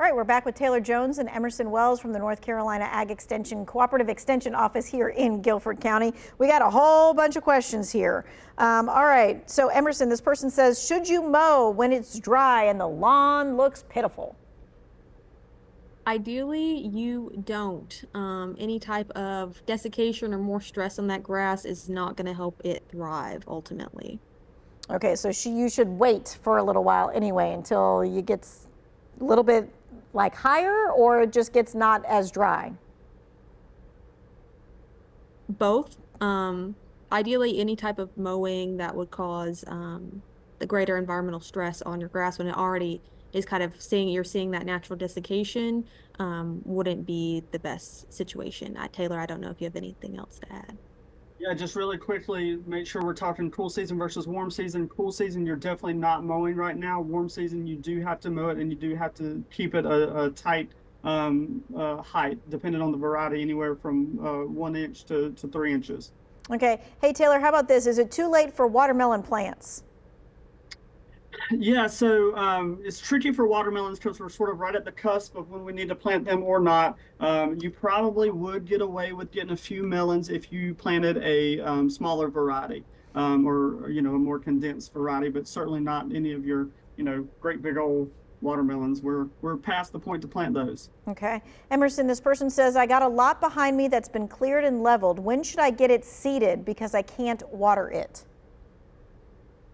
All right, we're back with Taylor Jones and Emerson Wells from the North Carolina Ag Extension Cooperative Extension Office here in Guilford County. We got a whole bunch of questions here. All right, so Emerson, this person says, should you mow when it's dry and the lawn looks pitiful? Ideally, you don't. Any type of desiccation or more stress on that grass is not going to help it thrive ultimately. Okay, so you should wait for a little while anyway until it gets a little bit like higher, or it just gets not as dry? Both. Ideally, any type of mowing that would cause the greater environmental stress on your grass when it already is kind of you're seeing that natural desiccation wouldn't be the best situation. Taylor, I don't know if you have anything else to add. Yeah, just really quickly, make sure we're talking cool season versus warm season. Cool season, you're definitely not mowing right now. Warm season, you do have to mow it, and you do have to keep it a tight height, depending on the variety, anywhere from 1 inch to 3 inches. Okay. Hey, Taylor, how about this? Is it too late for watermelon plants? Yeah, so it's tricky for watermelons because we're sort of right at the cusp of when we need to plant them or not. You probably would get away with getting a few melons if you planted a smaller variety or a more condensed variety, but certainly not any of your great big old watermelons. We're past the point to plant those. Okay. Emerson, this person says, I got a lot behind me that's been cleared and leveled. When should I get it seeded because I can't water it?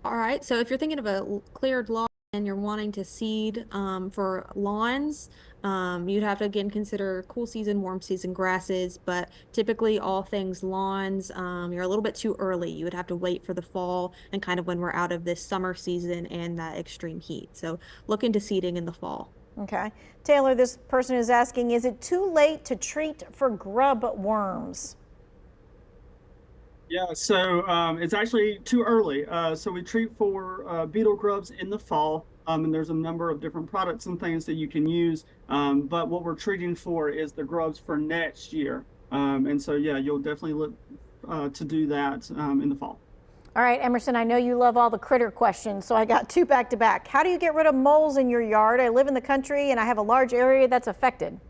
All right, so if you're thinking of a cleared lawn and you're wanting to seed for lawns, you'd have to again consider cool season, warm season grasses, but typically all things lawns, you're a little bit too early. You would have to wait for the fall and kind of when we're out of this summer season and that extreme heat. So look into seeding in the fall. Okay. Taylor, this person is asking, is it too late to treat for grub worms? Yeah, so it's actually too early. So we treat for beetle grubs in the fall, and there's a number of different products and things that you can use. But what we're treating for is the grubs for next year. And so, yeah, you'll definitely look to do that in the fall. All right, Emerson, I know you love all the critter questions, so I got two back to back. How do you get rid of moles in your yard? I live in the country and I have a large area that's affected.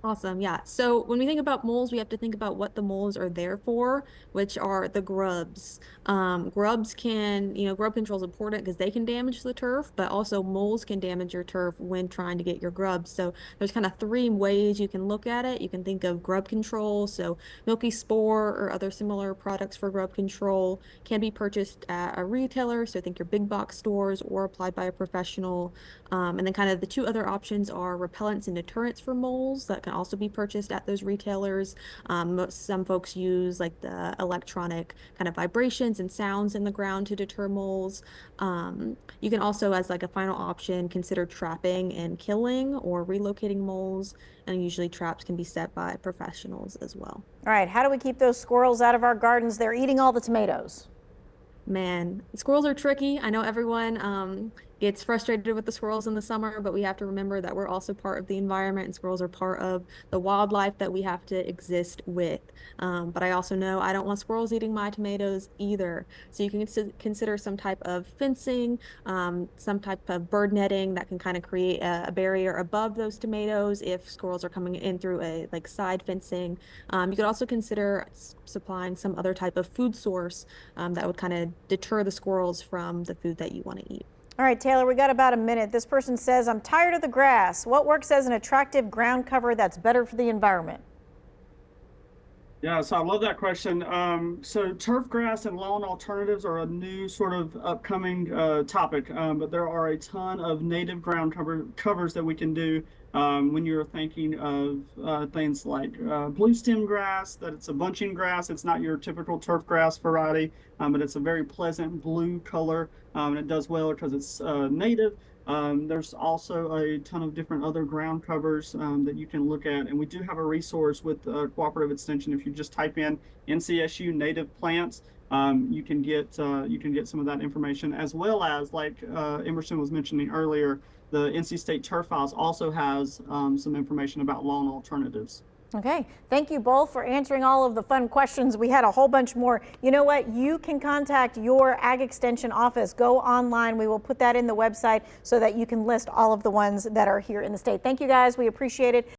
Awesome. Yeah. So when we think about moles, we have to think about what the moles are there for, which are the grubs. Grubs can, grub control is important because they can damage the turf, but also moles can damage your turf when trying to get your grubs. So there's kind of three ways you can look at it. You can think of grub control. So Milky Spore or other similar products for grub control can be purchased at a retailer. So I think your big box stores or applied by a professional. And then kind of the two other options are repellents and deterrents for moles that can also be purchased at those retailers. Some folks use like the electronic kind of vibrations and sounds in the ground to deter moles. You can also, as like a final option, consider trapping and killing or relocating moles. And usually traps can be set by professionals as well. All right, how do we keep those squirrels out of our gardens? They're eating all the tomatoes. Man, squirrels are tricky. I know everyone gets frustrated with the squirrels in the summer, but we have to remember that we're also part of the environment and squirrels are part of the wildlife that we have to exist with. But I also know I don't want squirrels eating my tomatoes either. So you can consider some type of fencing, some type of bird netting that can kind of create a barrier above those tomatoes if squirrels are coming in through a like side fencing. You could also consider supplying some other type of food source that would kind of deter the squirrels from the food that you want to eat. All right, Taylor, we got about a minute. This person says, I'm tired of the grass. What works as an attractive ground cover that's better for the environment? Yeah, so I love that question. So turf grass and lawn alternatives are a new sort of upcoming topic, but there are a ton of native ground covers that we can do when you're thinking of things like blue stem grass, that it's a bunching grass. It's not your typical turf grass variety, but it's a very pleasant blue color, and it does well because it's native. There's also a ton of different other ground covers that you can look at, and we do have a resource with Cooperative Extension. If you just type in NCSU native plants, you can get some of that information, as well as like Emerson was mentioning earlier. The NC State Turf Files also has some information about lawn alternatives. Okay, thank you both for answering all of the fun questions. We had a whole bunch more. You know what? You can contact your Ag Extension office. Go online. We will put that in the website so that you can list all of the ones that are here in the state. Thank you guys. We appreciate it.